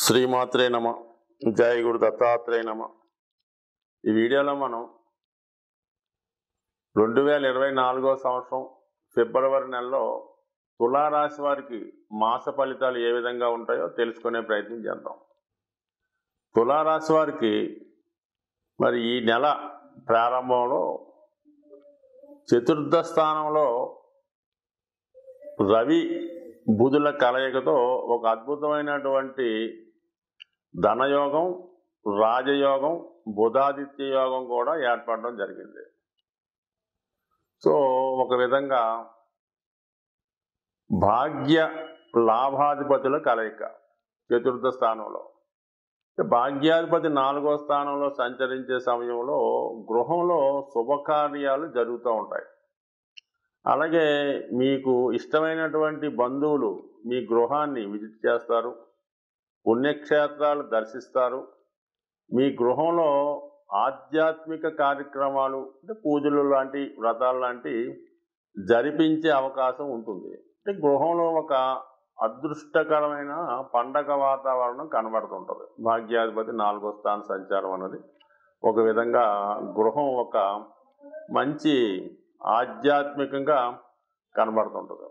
శ్రీమాత్రే నమ. జయ గురు దత్తాత్రేయ నమ. ఈ వీడియోలో మనం 2024 సంవత్సరం ఫిబ్రవరి నెలలో తులారాశి వారికి మాస ఫలితాలు ఏ విధంగా ఉంటాయో తెలుసుకునే ప్రయత్నం చేద్దాం. తులారాశి వారికి మరి ఈ నెల ప్రారంభంలో చతుర్థ స్థానంలో రవి బుధుల కలయికతో ఒక అద్భుతమైనటువంటి ధనయోగం, రాజయోగం, బుధాదిత్య యోగం కూడా ఏర్పడడం జరిగింది. సో ఒక విధంగా భాగ్య లాభాధిపతుల కలయిక చతుర్థ స్థానంలో. భాగ్యాధిపతి 4వ స్థానంలో సంచరించే సమయంలో గృహంలో శుభకార్యాలు జరుగుతూ ఉంటాయి. అలాగే మీకు ఇష్టమైనటువంటి బంధువులు మీ గృహాన్ని విజిట్ చేస్తారు, పుణ్యక్షేత్రాలు దర్శిస్తారు. మీ గృహంలో ఆధ్యాత్మిక కార్యక్రమాలు అంటే పూజలు లాంటి వ్రతాలు లాంటి జరిపించే అవకాశం ఉంటుంది. అంటే గృహంలో ఒక అదృష్టకరమైన పండగ వాతావరణం కనబడుతుంటుంది. భాగ్యాధిపతి 4వ స్థాన సంచారం అన్నది ఒక విధంగా గృహం ఒక మంచి ఆధ్యాత్మికంగా కనబడుతుంటుంది.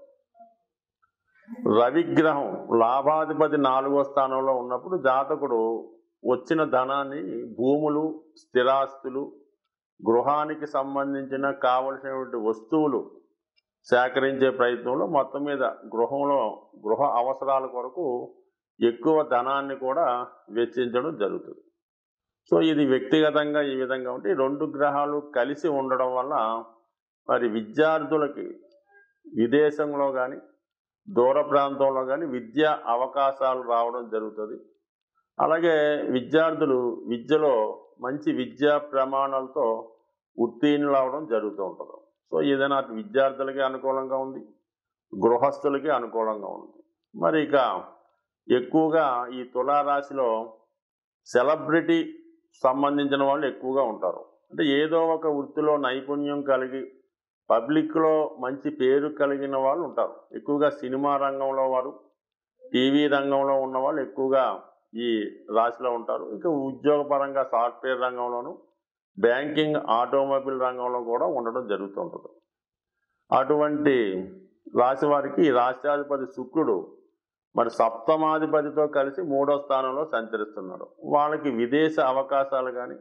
రవిగ్రహం లాభాధిపతి 4వ స్థానంలో ఉన్నప్పుడు జాతకుడు వచ్చిన ధనాన్ని భూములు, స్థిరాస్తులు, గృహానికి సంబంధించిన కావలసినటువంటి వస్తువులు సేకరించే ప్రయత్నంలో మొత్తం మీద గృహంలో గృహ అవసరాల కొరకు ఎక్కువ ధనాన్ని కూడా వెచ్చించడం జరుగుతుంది. సో ఇది వ్యక్తిగతంగా ఈ విధంగా ఉంటే 2 గ్రహాలు కలిసి ఉండడం వల్ల మరి విద్యార్థులకి విదేశంలో కానీ దూర ప్రాంతంలో కానీ విద్యా అవకాశాలు రావడం జరుగుతుంది. అలాగే విద్యార్థులు విద్యలో మంచి విద్యా ప్రమాణాలతో ఉత్తీర్ణులు అవడం జరుగుతూ ఉంటుంది. సో ఏదైనా విద్యార్థులకి అనుకూలంగా ఉంది, గృహస్థులకి అనుకూలంగా ఉంది. మరి ఇక ఎక్కువగా ఈ తులారాశిలో సెలబ్రిటీ సంబంధించిన వాళ్ళు ఎక్కువగా ఉంటారు. అంటే ఏదో ఒక వృత్తిలో నైపుణ్యం కలిగి పబ్లిక్లో మంచి పేరు కలిగిన వాళ్ళు ఉంటారు. ఎక్కువగా సినిమా రంగంలో వారు, టీవీ రంగంలో ఉన్న వాళ్ళు ఎక్కువగా ఈ రాశిలో ఉంటారు. ఇంకా ఉద్యోగపరంగా సాఫ్ట్వేర్ రంగంలోను, బ్యాంకింగ్, ఆటోమొబైల్ రంగంలో కూడా ఉండడం జరుగుతుంటుంది. అటువంటి రాశి వారికి ఈ రాష్ట్రాధిపతి శుక్రుడు మరి సప్తమాధిపతితో కలిసి 3వ స్థానంలో సంచరిస్తున్నాడు. వాళ్ళకి విదేశ అవకాశాలు కానీ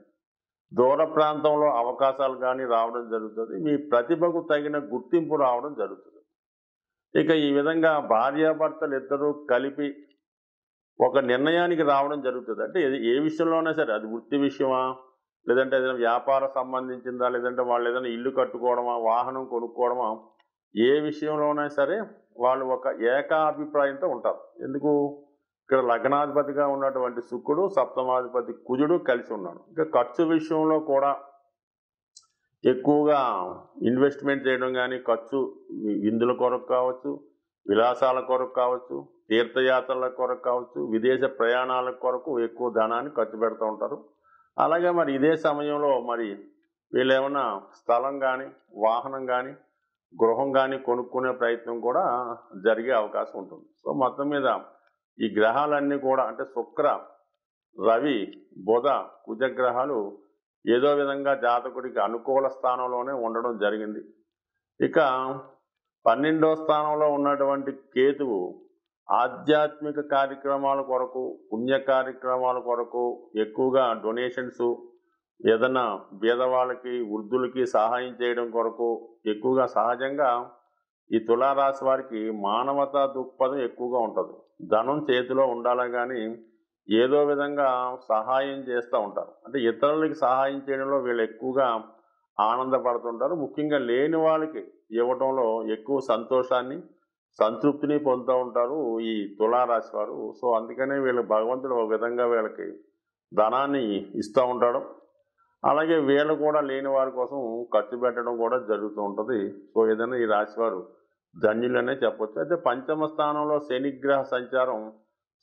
దూర ప్రాంతంలో అవకాశాలు కానీ రావడం జరుగుతుంది. మీ ప్రతిభకు తగిన గుర్తింపు రావడం జరుగుతుంది. ఇక ఈ విధంగా భార్యాభర్తలు ఇద్దరూ కలిపి ఒక నిర్ణయానికి రావడం జరుగుతుంది. అంటే ఏ విషయంలోనే సరే, అది వృత్తి విషయమా, లేదంటే ఏదైనా వ్యాపార సంబంధించిందా, లేదంటే వాళ్ళు ఏదైనా ఇల్లు కట్టుకోవడమా, వాహనం కొనుక్కోవడమా, ఏ విషయంలోనే సరే వాళ్ళు ఒక ఏకాభిప్రాయంతో ఉంటారు. ఎందుకు? ఇక్కడ లగ్నాధిపతిగా ఉన్నటువంటి శుక్రుడు, సప్తమాధిపతి కుజుడు కలిసి ఉన్నాడు. ఇంకా ఖర్చు విషయంలో కూడా ఎక్కువగా ఇన్వెస్ట్మెంట్ చేయడం కానీ, ఖర్చు విందుల కొరకు కావచ్చు, విలాసాల కొరకు కావచ్చు, తీర్థయాత్రల కొరకు కావచ్చు, విదేశ ప్రయాణాల కొరకు ఎక్కువ ధనాన్ని ఖర్చు పెడుతూ ఉంటారు. అలాగే మరి ఇదే సమయంలో మరి వీళ్ళు ఏమైనా స్థలం కానీ, వాహనం కానీ, గృహం కానీ కొనుక్కునే ప్రయత్నం కూడా జరిగే అవకాశం ఉంటుంది. సో మొత్తం మీద ఈ గ్రహాలన్నీ కూడా అంటే శుక్ర, రవి, బుధ, కుజగ్రహాలు ఏదో విధంగా జాతకుడికి అనుకూల స్థానంలోనే ఉండడం జరిగింది. ఇక 12వ స్థానంలో ఉన్నటువంటి కేతువు ఆధ్యాత్మిక కార్యక్రమాల కొరకు, పుణ్య కార్యక్రమాల కొరకు ఎక్కువగా డొనేషన్స్, ఏదైనా పేదవాళ్ళకి, వృద్ధులకి సహాయం చేయడం కొరకు ఎక్కువగా సహజంగా ఈ తులారాశి వారికి మానవతా దృక్పథం ఎక్కువగా ఉంటుంది. ధనం చేతిలో ఉండాలి కానీ ఏదో విధంగా సహాయం చేస్తూ ఉంటారు. అంటే ఇతరులకి సహాయం చేయడంలో వీళ్ళు ఎక్కువగా ఆనందపడుతుంటారు. ముఖ్యంగా లేని వాళ్ళకి ఇవ్వడంలో ఎక్కువ సంతోషాన్ని, సంతృప్తిని పొందుతూ ఉంటారు ఈ తులారాశి వారు. సో అందుకనే వీళ్ళు భగవంతుడు ఒక విధంగా వీళ్ళకి ధనాన్ని ఇస్తూ ఉంటాడు. అలాగే వీళ్ళు కూడా లేని వారి కోసం ఖర్చు పెట్టడం కూడా జరుగుతూ ఉంటుంది. సో ఏదైనా ఈ రాశి వారు ధన్యులనే చెప్పొచ్చు. అయితే 5వ స్థానంలో శనిగ్రహ సంచారం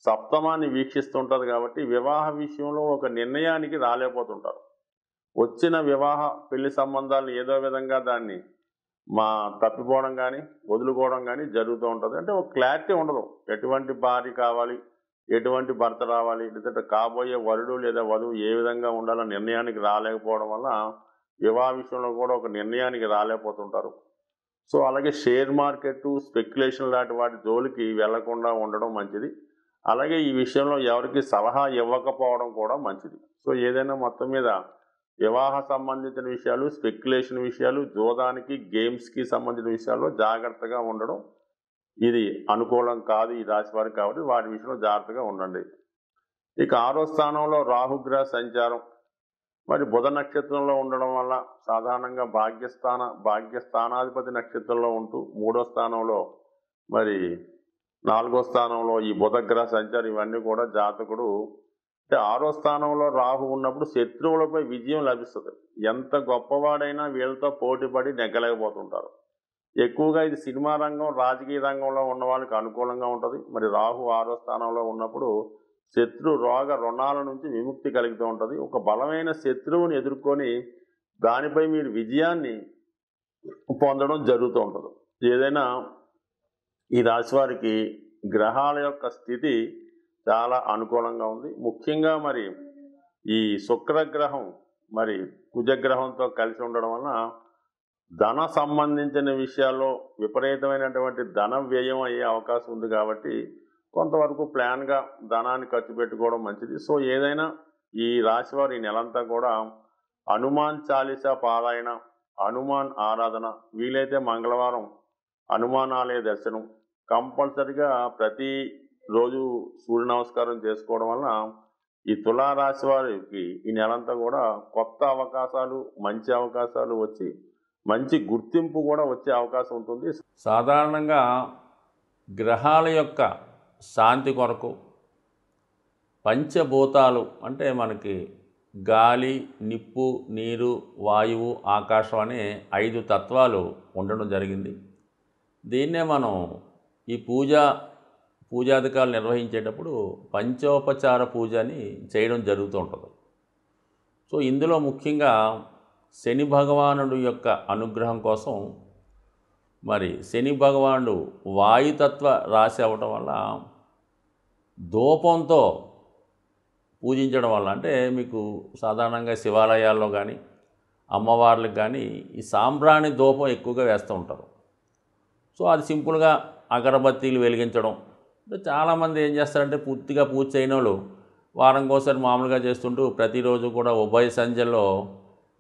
సప్తమాన్ని వీక్షిస్తుంటుంది కాబట్టి వివాహ విషయంలో ఒక నిర్ణయానికి రాలేకపోతుంటారు. వచ్చిన వివాహ పెళ్లి సంబంధాలను ఏదో విధంగా దాన్ని తప్పిపోవడం కానీ, వదులుకోవడం కానీ జరుగుతూ ఉంటుంది. అంటే ఒక క్లారిటీ ఉండదు. ఎటువంటి భార్య కావాలి, ఎటువంటి భర్త రావాలి, లేదంటే కాబోయే వరుడు లేదా వధువు ఏ విధంగా ఉండాలని నిర్ణయానికి రాలేకపోవడం వల్ల వివాహ విషయంలో కూడా ఒక నిర్ణయానికి రాలేకపోతుంటారు. సో అలాగే షేర్ మార్కెట్, స్పెక్యులేషన్ లాంటి వాటి జోలికి వెళ్లకుండా ఉండడం మంచిది. అలాగే ఈ విషయంలో ఎవరికి సలహా ఇవ్వకపోవడం కూడా మంచిది. సో ఏదైనా మొత్తం మీద వివాహ సంబంధించిన విషయాలు, స్పెక్యులేషన్ విషయాలు, జోదానికి, గేమ్స్కి సంబంధించిన విషయాల్లో జాగ్రత్తగా ఉండడం ఇది అనుకూలం కాదు ఈ రాశి వారికి. కాబట్టి వాటి విషయంలో జాగ్రత్తగా ఉండండి. ఇక 6వ స్థానంలో రాహుగ్రహ సంచారం మరి బుధ నక్షత్రంలో ఉండడం వల్ల సాధారణంగా భాగ్యస్థానాధిపతి నక్షత్రంలో ఉంటూ 3వ స్థానంలో మరి 4వ స్థానంలో ఈ బుధగ్రహ సంచారం ఇవన్నీ కూడా జాతకుడు అంటే 6వ స్థానంలో రాహు ఉన్నప్పుడు శత్రువులపై విజయం లభిస్తుంది. ఎంత గొప్పవాడైనా వీళ్ళతో పోటీపడి నెగ్గలేకపోతుంటారు. ఎక్కువగా ఇది సినిమా రంగం, రాజకీయ రంగంలో ఉన్న వాళ్ళకి అనుకూలంగా ఉంటుంది. మరి రాహు 6వ స్థానంలో ఉన్నప్పుడు శత్రు రోగ రుణాల నుంచి విముక్తి కలుగుతూ ఉంటుంది. ఒక బలమైన శత్రువుని ఎదుర్కొని దానిపై మీరు విజయాన్ని పొందడం జరుగుతూ ఉంటుంది. ఏదైనా ఈ రాశి వారికి గ్రహాల యొక్క స్థితి చాలా అనుకూలంగా ఉంది. ముఖ్యంగా మరి ఈ శుక్రగ్రహం మరి కుజగ్రహంతో కలిసి ఉండడం వలన ధన సంబంధించిన విషయాల్లో విపరీతమైనటువంటి ధన వ్యయం అయ్యే అవకాశం ఉంది. కాబట్టి కొంతవరకు ప్లాన్గా ధనాన్ని ఖర్చు పెట్టుకోవడం మంచిది. సో ఏదైనా ఈ రాశి వారు ఈ నెలంతా కూడా హనుమాన్ చాలీసా పారాయణ, హనుమాన్ ఆరాధన, వీలైతే మంగళవారం హనుమాన్ ఆలయ దర్శనం, కంపల్సరిగా ప్రతి రోజు సూర్య నమస్కారం చేసుకోవడం వలన ఈ తులారాశి వారికి ఈ నెలంతా కూడా కొత్త అవకాశాలు, మంచి అవకాశాలు వచ్చి మంచి గుర్తింపు కూడా వచ్చే అవకాశం ఉంటుంది. సాధారణంగా గ్రహాల యొక్క శాంతి కొరకు పంచభూతాలు అంటే మనకి గాలి, నిప్పు, నీరు, వాయువు, ఆకాశం అనే 5 తత్వాలు ఉండడం జరిగింది. దీన్నే మనం ఈ పూజాధికారులు నిర్వహించేటప్పుడు పంచోపచార పూజ అని చేయడం జరుగుతూ ఉంటుంది. సో ఇందులో ముఖ్యంగా శని భగవానుడు యొక్క అనుగ్రహం కోసం మరి శని భగవానుడు వాయుతత్వ రాశి అవ్వటం వల్ల ధూపంతో పూజించడం వల్ల అంటే మీకు సాధారణంగా శివాలయాల్లో కానీ అమ్మవార్లకు కానీ ఈ సాంబ్రాణి ధూపం ఎక్కువగా వేస్తూ ఉంటారు. సో అది సింపుల్గా అగరబత్తీలు వెలిగించడం. చాలామంది ఏం చేస్తారంటే పూర్తిగా పూజ చేయని వాళ్ళు వారంకోసారి మామూలుగా చేస్తుంటూ ప్రతిరోజు కూడా ఉభయ సంధ్యల్లో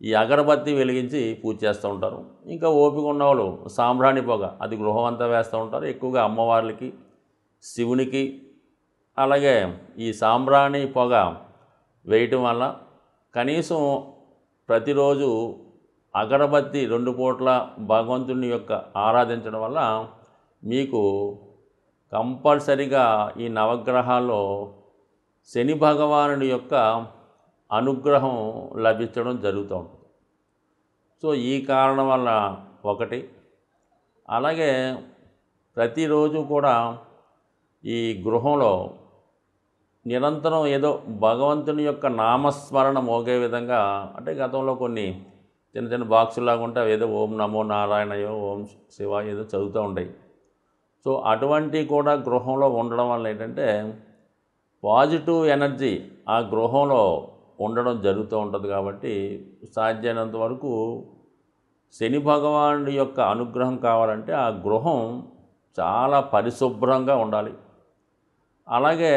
ఈ అగరబత్తి వెలిగించి పూజ చేస్తూ ఉంటారు. ఇంకా ఓపిక ఉన్నవాళ్ళు సాంబ్రాణి పొగ అది గృహం అంతా వేస్తూ ఉంటారు. ఎక్కువగా అమ్మవార్లకి, శివునికి. అలాగే ఈ సాంబ్రాణి పొగ వేయటం వల్ల కనీసం ప్రతిరోజు అగరబత్తి 2 పూట్ల భగవంతుని యొక్క ఆరాధించడం వల్ల మీకు కంపల్సరిగా ఈ నవగ్రహాల్లో శని భగవానుడి యొక్క అనుగ్రహం లభించడం జరుగుతూ ఉంటుంది. సో ఈ కారణం వల్ల ఒకటి. అలాగే ప్రతిరోజు కూడా ఈ గృహంలో నిరంతరం ఏదో భగవంతుని యొక్క నామస్మరణ మోగే విధంగా అంటే గతంలో కొన్ని చిన్న చిన్న బాక్సులాగా ఉంటే ఏదో ఓం నమో నారాయణయో, ఓం శివ ఏదో చదువుతూ ఉంటాయి. సో అటువంటి కూడా గృహంలో ఉండడం వల్ల ఏంటంటే పాజిటివ్ ఎనర్జీ ఆ గృహంలో ఉండడం జరుగుతూ ఉంటుంది. కాబట్టి సాధ్యమైనంత వరకు శని భగవానుడి యొక్క అనుగ్రహం కావాలంటే ఆ గృహం చాలా పరిశుభ్రంగా ఉండాలి. అలాగే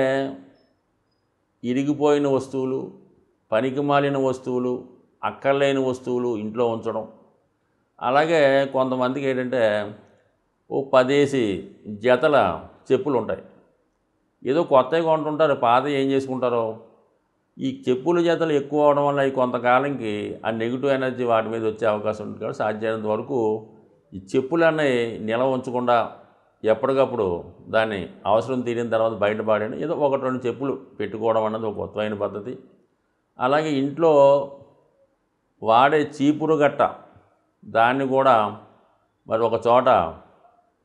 ఇరిగిపోయిన వస్తువులు, పనికిమాలిన వస్తువులు, అక్కర్లేని వస్తువులు ఇంట్లో ఉంచడం. అలాగే కొంతమందికి ఏంటంటే ఓ 10 జతల చెప్పులు ఉంటాయి. ఏదో కొత్తవి కొంటుంటారు, పాత ఏం చేసుకుంటారో. ఈ చెప్పుల జతలు ఎక్కువ అవడం వల్ల ఈ కొంతకాలంకి ఆ నెగిటివ్ ఎనర్జీ వాటి మీద వచ్చే అవకాశం ఉంటుంది. కాబట్టి సాధ్యమైనంత వరకు ఈ చెప్పులు అన్నవి నిల్వ ఉంచకుండా ఎప్పటికప్పుడు దాన్ని అవసరం తీరిన తర్వాత బయటపడేయండి. ఏదో 1-2 చెప్పులు పెట్టుకోవడం అన్నది ఒక కొత్తమైన పద్ధతి. అలాగే ఇంట్లో వాడే చీపురు గట్ట దాన్ని కూడా మరి ఒక చోట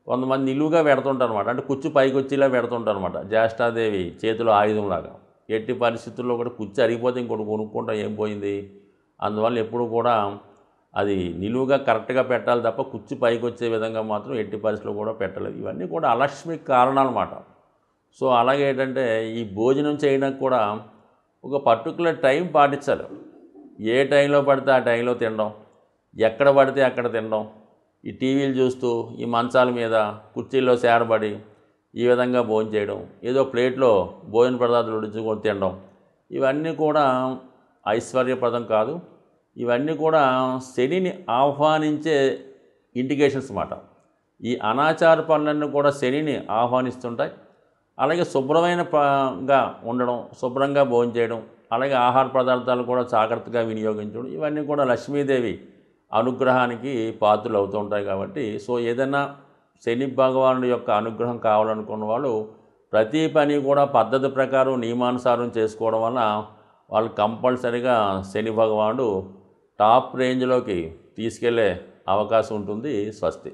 కొంతమంది నిలువుగా పెడుతుంటారు అనమాట. అంటే కుచ్చు పైకి వచ్చేలా పెడుతుంటారు అనమాట. జ్యేష్ఠాదేవి చేతిలో ఆయుధంలాగా. ఎట్టి పరిస్థితుల్లో కూడా కుచ్చు అరిగిపోతే ఇంకోటి కొనుక్కుంటాం, ఏం పోయింది. అందువల్ల ఎప్పుడు కూడా అది నిలువుగా కరెక్ట్గా పెట్టాలి తప్ప కుచ్చు పైకి వచ్చే విధంగా మాత్రం ఎట్టి పరిస్థితుల్లో కూడా పెట్టలేదు. ఇవన్నీ కూడా అలక్ష్మికి కారణాలు అన్నమాట. సో అలాగే ఏంటంటే ఈ భోజనం చేయడానికి కూడా ఒక పర్టికులర్ టైం పాటించాలి. ఏ టైంలో పడితే ఆ టైంలో తినడం, ఎక్కడ పడితే అక్కడ తినడం, ఈ టీవీలు చూస్తూ ఈ మంచాల మీద కుర్చీల్లో సేరబడి ఈ విధంగా భోజనం చేయడం, ఏదో ప్లేట్లో భోజన పదార్థాలు ఉడించుకొని తినడం, ఇవన్నీ కూడా ఐశ్వర్యప్రదం కాదు. ఇవన్నీ కూడా శనిని ఆహ్వానించే ఇండికేషన్స్ అన్నమాట. ఈ అనాచార పనులన్నీ కూడా శనిని ఆహ్వానిస్తుంటాయి. అలాగే శుభ్రమైనగా ఉండడం, శుభ్రంగా భోజనం చేయడం, అలాగే ఆహార పదార్థాలు కూడా జాగ్రత్తగా వినియోగించడం, ఇవన్నీ కూడా లక్ష్మీదేవి అనుగ్రహానికి పాత్రలు అవుతూ ఉంటాయి. కాబట్టి సో ఏదైనా శని భగవానుడి యొక్క అనుగ్రహం కావాలనుకున్న వాళ్ళు ప్రతి పని కూడా పద్ధతి ప్రకారం నియమానుసారం చేసుకోవడం వల్ల వాళ్ళు కంపల్సరీగా శని భగవానుడు టాప్ రేంజ్లోకి తీసుకెళ్లే అవకాశం ఉంటుంది. స్వస్తి.